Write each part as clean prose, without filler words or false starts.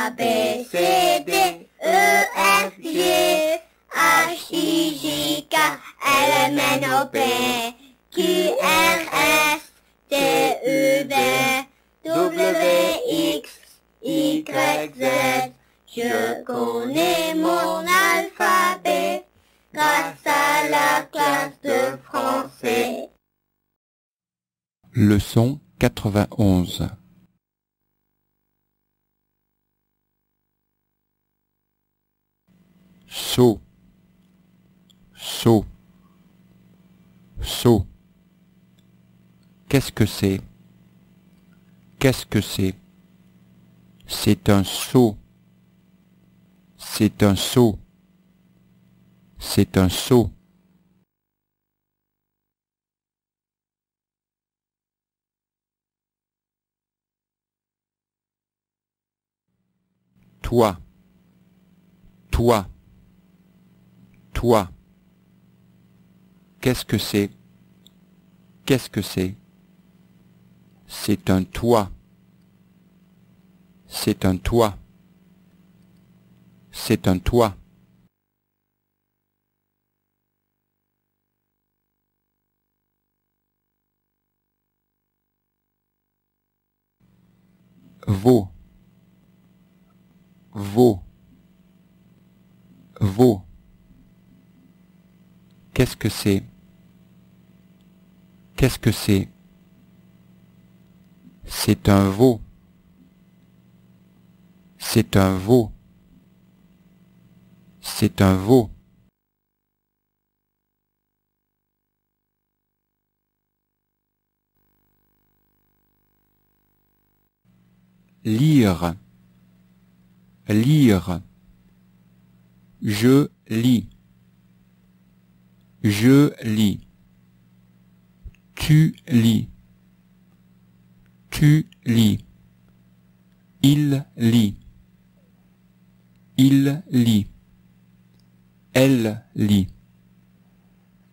A, B, C, D, E, F, G, H, I, J, K, L, M, N, O, P, Q, R, S, T, U, V, W, X, Y, Z. Je connais mon alphabet grâce à la classe de français. Leçon 91. Saut, saut, saut. Qu'est-ce que c'est? Qu'est-ce que c'est? C'est un seau. C'est un seau. C'est un seau. Toi, toi, toi. Qu'est-ce que c'est? Qu'est-ce que c'est? C'est un toit. C'est un toit. C'est un toit. Veau, veau, veau. Qu'est-ce que c'est? Qu'est-ce que c'est? C'est un veau. C'est un veau. C'est un veau. Lire, lire. Je lis. Je lis. Tu lis. Tu lis. Il lit. Il lit. Elle lit.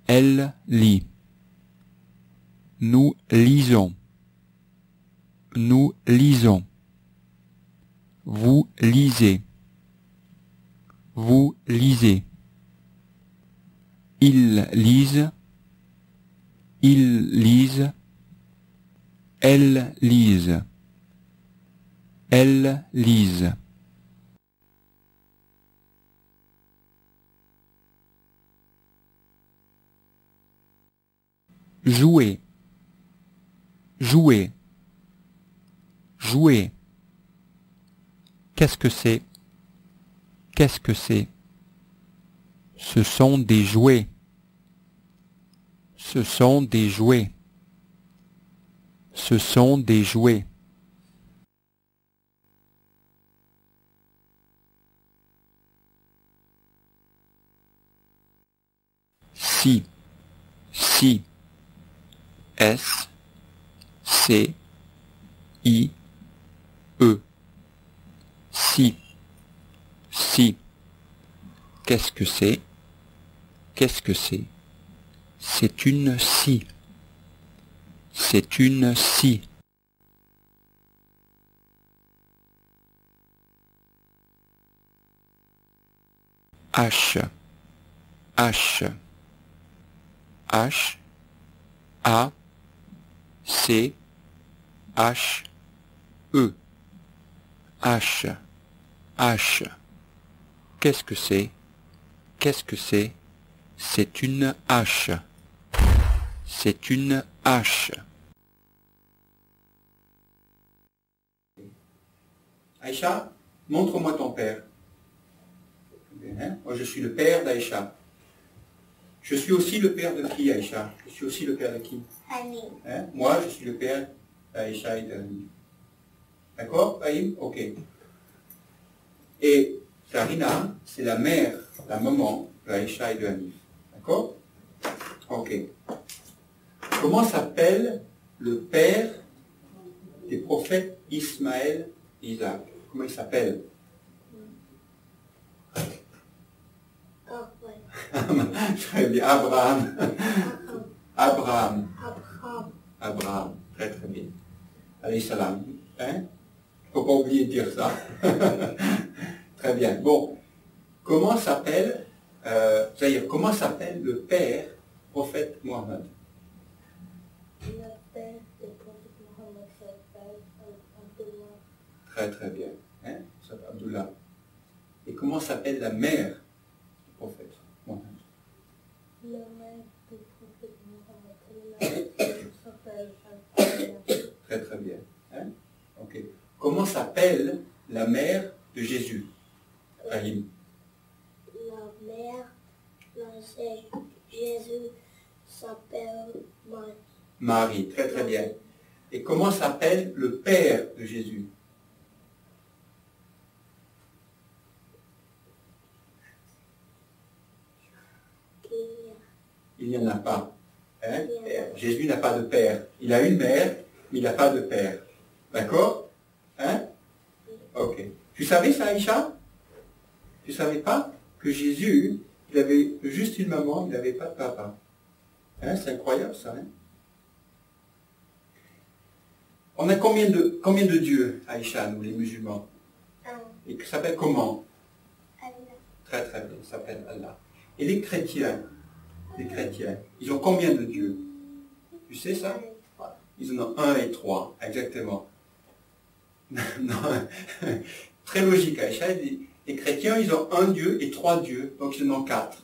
Elle lit. Nous lisons. Nous lisons. Vous lisez. Vous lisez. Ils lisent. Ils lisent. Elles lisent. Elles lisent. Jouer. Jouer. Jouer. Qu'est-ce que c'est? Qu'est-ce que c'est? Ce sont des jouets. Ce sont des jouets. Ce sont des jouets. Si. Si. S. C. I. E. Si. Si. Qu'est-ce que c'est? Qu'est-ce que c'est? C'est une scie. C'est une scie. H. H. H. A. C. H. E. H. H. Qu'est-ce que c'est? Qu'est-ce que c'est? C'est une hache. C'est une hache. Aïcha, montre-moi ton père. Hein? Moi, je suis le père d'Aïcha. Je suis aussi le père de qui, Aïcha? Je suis aussi le père de qui? Annie. Hein? Moi, je suis le père d'Aïcha et d'Annie. D'accord, Aïm? Ok. Et Sarina, c'est la mère, la maman d'Aïcha et de Annie. D'accord? Ok. Comment s'appelle le père des prophètes Ismaël et Isaac? Comment il s'appelle? Très bien, Abraham. Abraham. Abraham. Très très bien. Alayhi salam. Hein? faut pas oublier de dire ça. Très bien. Bon, comment s'appelle, c'est-à-dire, comment s'appelle le père prophète Mohammed? Le père du prophète Mohammed s'appelle Abdullah. Très très bien. Hein? Ça s'appelle Abdullah. Et comment s'appelle la mère du prophète Mohammed? La mère du prophète Mohammed s'appelle Abdullah. Très très bien. Hein? Ok. Comment s'appelle la mère de Jésus? Rahim. La mère de Jésus s'appelle Marie. Marie. Très très bien. Et comment s'appelle le père de Jésus? Il n'y en a pas. Hein? Jésus n'a pas de père. Il a une mère, mais il n'a pas de père. D'accord? Hein? Ok. Tu savais ça, Aïcha? Tu savais pas que Jésus, il avait juste une maman, il n'avait pas de papa. Hein? C'est incroyable ça. Hein? On a combien de dieux, Aïcha, nous les musulmans? Et qui s'appelle comment? Allah. Très très bien, il s'appelle Allah. Et les chrétiens, ils ont combien de dieux? Tu sais ça? Ils en ont 1 et 3, exactement. Non. Très logique, Aïcha. Les chrétiens, ils ont 1 Dieu et 3 dieux, donc ils en ont 4.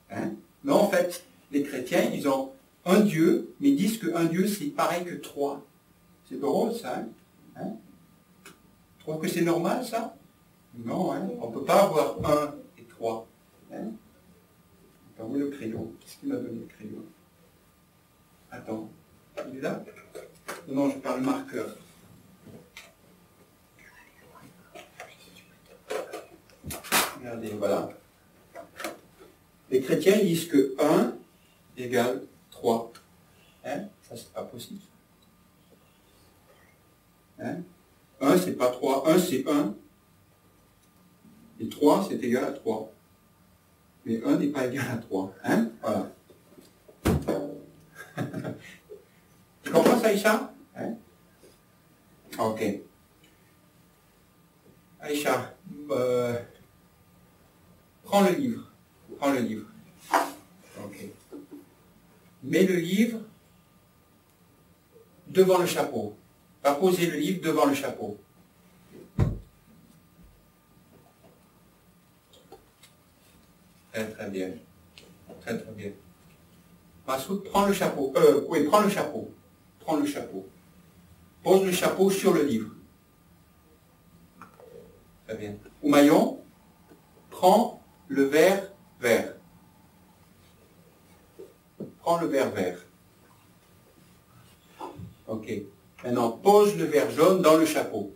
Hein? Non, en fait, les chrétiens, ils ont 1 Dieu, mais ils disent qu'un Dieu, c'est pareil que 3. C'est drôle, ça. Hein? Tu trouves que c'est normal, ça? Non, hein? On ne peut pas avoir 1 et 3. Hein? Attends, où est le crayon? Qu'est-ce qu'il m'a donné le crayon? Attends, il est là? Non, je parle marqueur. Regardez, voilà. Les chrétiens disent que 1 égale 3. Hein? Ça, c'est pas possible. Hein? 1, c'est pas 3. 1, c'est 1. Et 3, c'est égal à 3. Mais 1 n'est pas égal à 3. Hein? Voilà. Tu comprends ça, Aïcha? Hein? Ok. Aïcha, prends le livre. Prends le livre. Ok. Mets le livre devant le chapeau. Va poser le livre devant le chapeau. Très très bien. Très très bien. Massoud, prends le chapeau. Oui, prends le chapeau. Prends le chapeau. Pose le chapeau sur le livre. Très bien. Oumayon, prends le verre vert. Prends le verre vert. Ok. Maintenant, pose le verre jaune dans le chapeau.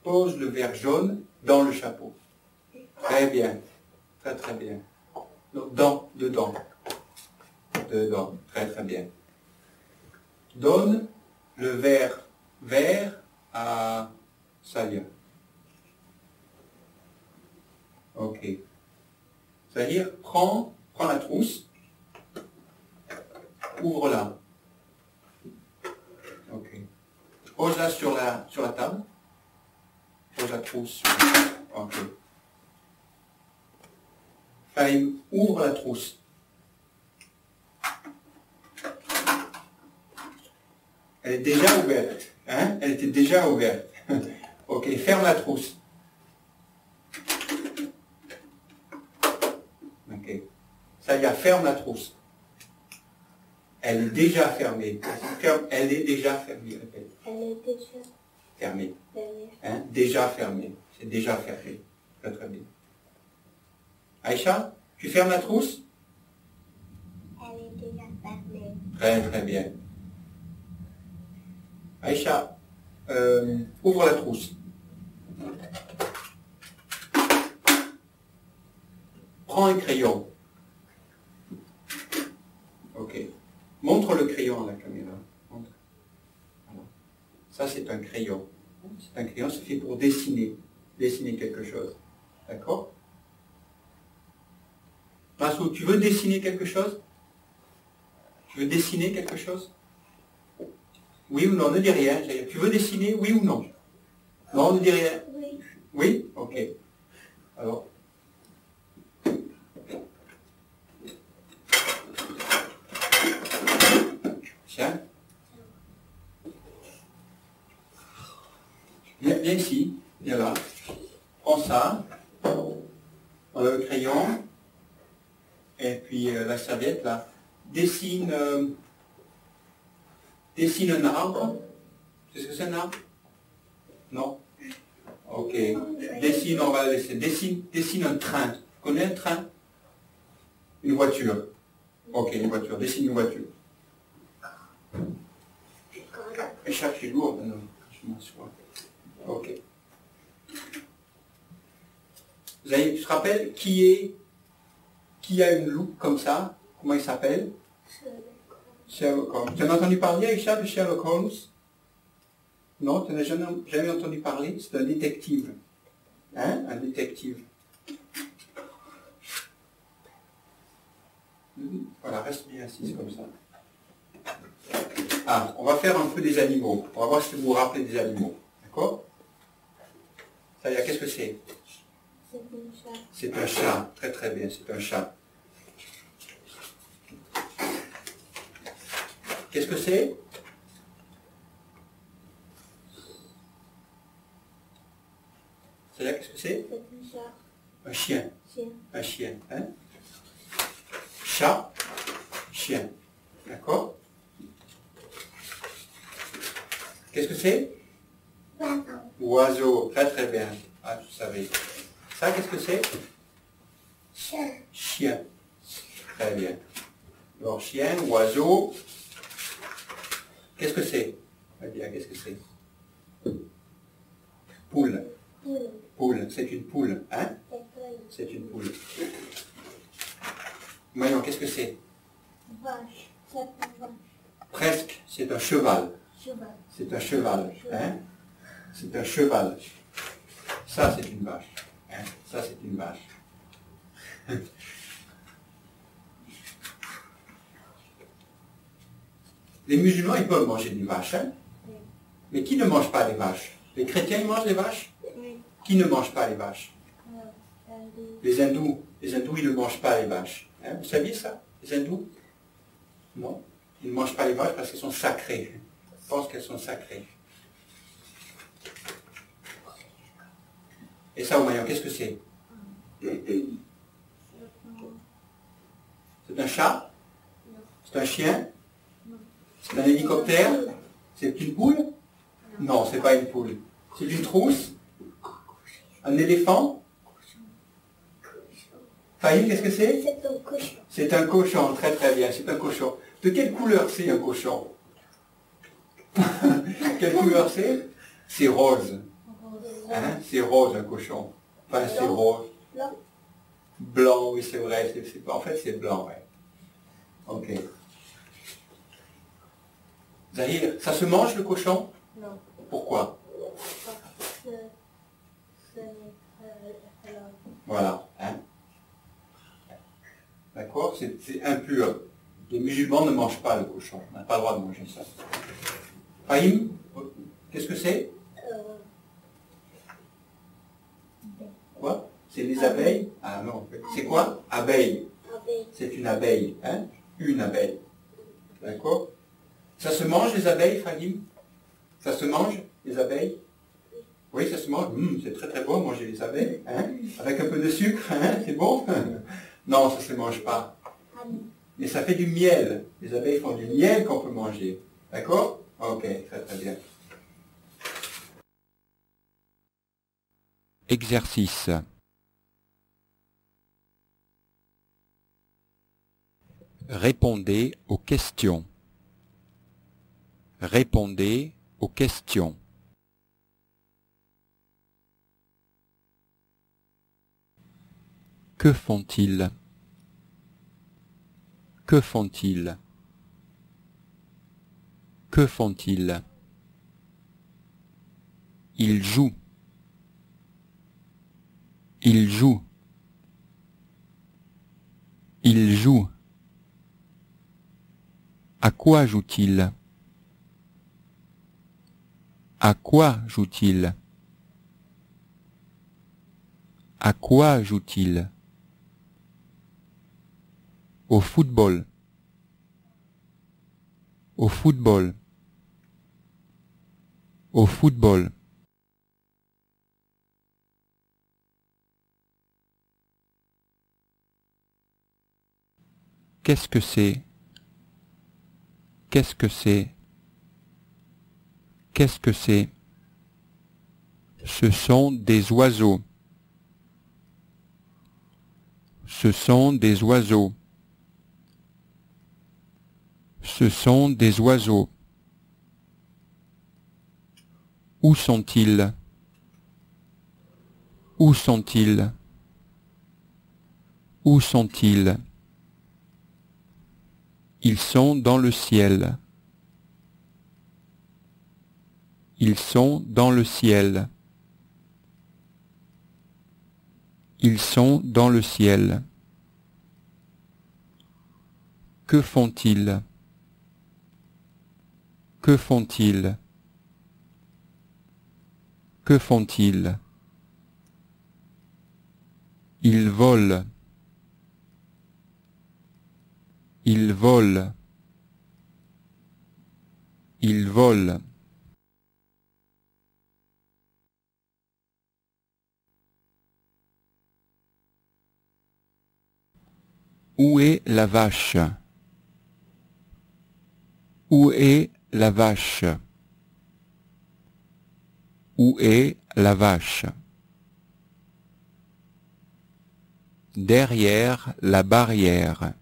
Pose le verre jaune dans le chapeau. Très bien. Très très bien. Donc, dedans. Dedans. Très très bien. Donne le verre vert à Salia. Ok. C'est-à-dire, prends la trousse, ouvre-la. Ok. Pose-la sur la table. Pose la trousse. Ok. Fahim, ouvre la trousse. Elle est déjà ouverte. Hein? Elle était déjà ouverte. Ok, ferme la trousse. Ok. Ça y est, ferme la trousse. Elle est déjà fermée. Elle est déjà fermée. Répète. Elle est déjà Fermée. fermée. Hein? Déjà fermée. C'est déjà fermé. Très très bien. Aïcha, tu fermes la trousse? Elle est déjà fermée. Très très bien. Aïcha, ouvre la trousse. Prends un crayon. Ok. Montre le crayon à la caméra. Montre. Voilà. Ça, c'est un crayon. C'est un crayon, c'est fait pour dessiner. Dessiner quelque chose. D'accord? Massoud, tu veux dessiner quelque chose? Tu veux dessiner quelque chose? Oui ou non, ne dis rien. Tu veux dessiner, oui ou non? Non, ne dis rien. Oui. Oui? Ok. Alors. Tiens. Viens ici. Viens là. Prends ça. On a le crayon. Et puis la serviette là. Dessine un arbre. C'est ce que c'est un arbre? Non? Ok. Dessine, on va laisser. Dessine un train. Tu connais un train? Une voiture. Ok, une voiture. Dessine une voiture. Échappe, c'est lourd maintenant. Je m'assois. Ok. Vous avez, tu te rappelles qui a une loupe comme ça? Comment il s'appelle? Sherlock Holmes. Tu en as entendu parler, Aïcha, de Sherlock Holmes? Non, tu n'as jamais entendu parler? C'est un détective. Hein? Un détective. Voilà, reste bien assise comme ça. Ah, on va faire un peu des animaux. On va voir si vous vous rappelez des animaux. D'accord? Ça y est, qu'est-ce que c'est? C'est un chat. C'est un chat. Très très bien, c'est un chat. Qu'est-ce que c'est? Ça y est, qu'est-ce que c'est? C'est un chat. Un chien. Chien. Un chien. Hein? Chat, chien. D'accord? Qu'est-ce que c'est? Oiseau. Oiseau. Très très bien. Ah, tu savais. Ça, qu'est-ce que c'est? Chien. Chien. Très bien. Alors, chien, oiseau. Qu'est-ce que c'est? Bien, qu'est-ce que c'est? Poule. Poule. Poule. C'est une poule. Hein? C'est une poule. Voyons, qu'est-ce que c'est? Vache. C'est une vache. Presque. C'est un cheval. Cheval. C'est un cheval. Hein? C'est un cheval. Ça, c'est une vache. Hein? Ça, c'est une vache. Les musulmans, ils peuvent manger des vaches. Hein? Oui. Mais qui ne mange pas les vaches? Les chrétiens, ils mangent les vaches? Oui. Qui ne mange pas les vaches? Les Les hindous. Les hindous, ils ne mangent pas les vaches. Hein? Vous saviez ça? Les hindous? Non. Ils ne mangent pas les vaches parce qu'elles sont sacrées. Ils pensent qu'elles sont sacrées. Et ça, au Mayan, qu'est-ce que c'est? C'est un chat? C'est un chien? C'est un hélicoptère? C'est une poule? Non, c'est pas une poule. C'est une trousse? Un éléphant? Fahim, qu'est-ce que c'est? C'est un cochon. C'est un cochon, très très bien, c'est un cochon. De quelle couleur c'est un cochon? Quelle couleur c'est? C'est rose. Hein? C'est rose un cochon. Enfin, c'est rose. Blanc. Blanc, oui, c'est vrai. En fait, c'est blanc, ouais. Ok. Zahir, ça se mange le cochon? Non. Pourquoi? C'est halal. Voilà. Hein? D'accord? C'est impur. Les musulmans ne mangent pas le cochon. On n'a pas le droit de manger ça. Fahim, qu'est-ce que c'est? Quoi? C'est les abeilles? Ah non. C'est quoi? Abeille. Abeille. C'est une abeille. Hein? Une abeille. D'accord? Ça se mange les abeilles, Fahim? Ça se mange les abeilles? Oui, ça se mange. C'est très très bon manger les abeilles. Hein? Avec un peu de sucre, hein? C'est bon? Non, ça ne se mange pas. Mais ça fait du miel. Les abeilles font du miel qu'on peut manger. D'accord? Ok, très très bien. Exercice. Répondez aux questions. Répondez aux questions. Que font-ils? Que font-ils? Que font-ils? Ils jouent. Ils jouent. Ils jouent. À quoi jouent-ils? À quoi joue-t-il? À quoi joue-t-il? Au football. Au football. Au football. Qu'est-ce que c'est? Qu'est-ce que c'est? Qu'est-ce que c'est? Ce sont des oiseaux. Ce sont des oiseaux. Ce sont des oiseaux. Où sont-ils? Où sont-ils? Où sont-ils? Ils sont dans le ciel. Ils sont dans le ciel. Ils sont dans le ciel. Que font-ils? Que font-ils? Que font-ils? Ils volent. Ils volent. Ils volent. Où est la vache? Où est la vache? Où est la vache? Derrière la barrière.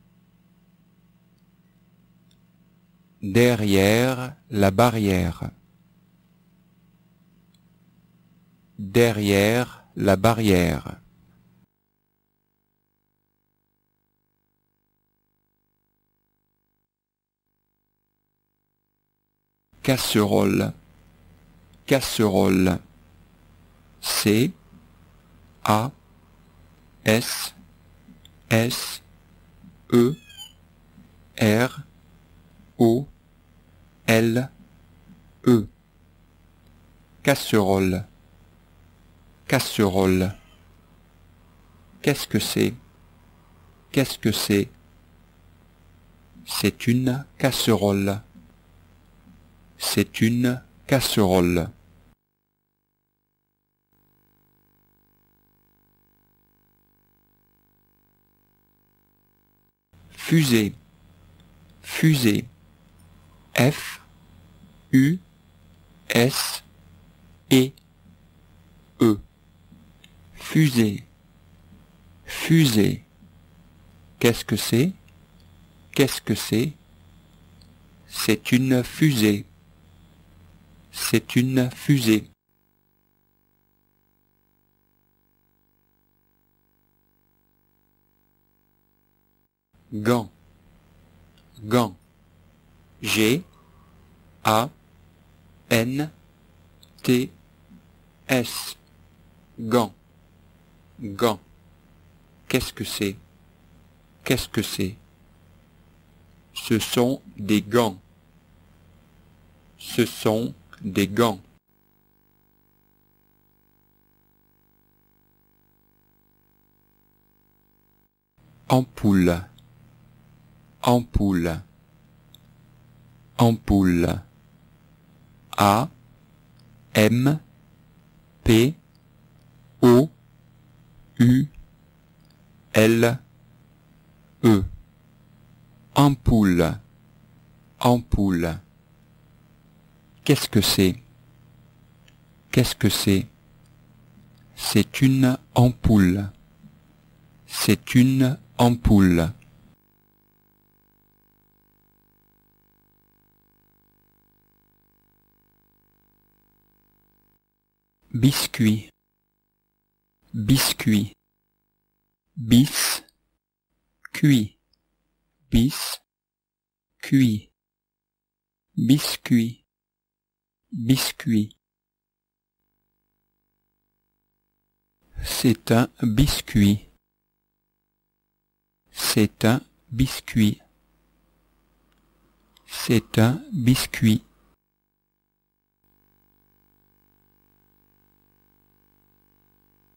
Derrière la barrière. Derrière la barrière. Casserole. Casserole. C A S S E R O L E. Casserole. Casserole. Qu'est-ce que c'est? Qu'est-ce que c'est? C'est une casserole. C'est une casserole. Fusée. Fusée. F U S E E. Fusée. Fusée. Qu'est-ce que c'est? Qu'est-ce que c'est? C'est une fusée. C'est une fusée. Gant. Gant. G A N T S. Gant. Gant. Qu'est-ce que c'est? Qu'est-ce que c'est? Ce sont des gants. Ce sont des gants. Ampoule. Ampoule. Ampoule. A M P O U L E. Ampoule. Ampoule. Qu'est-ce que c'est? Qu'est-ce que c'est? C'est une ampoule. C'est une ampoule. Biscuit. Biscuit. Bis. Cuit. Bis. Cuit. Biscuit. Biscuit. C'est un biscuit. C'est un biscuit. C'est un biscuit.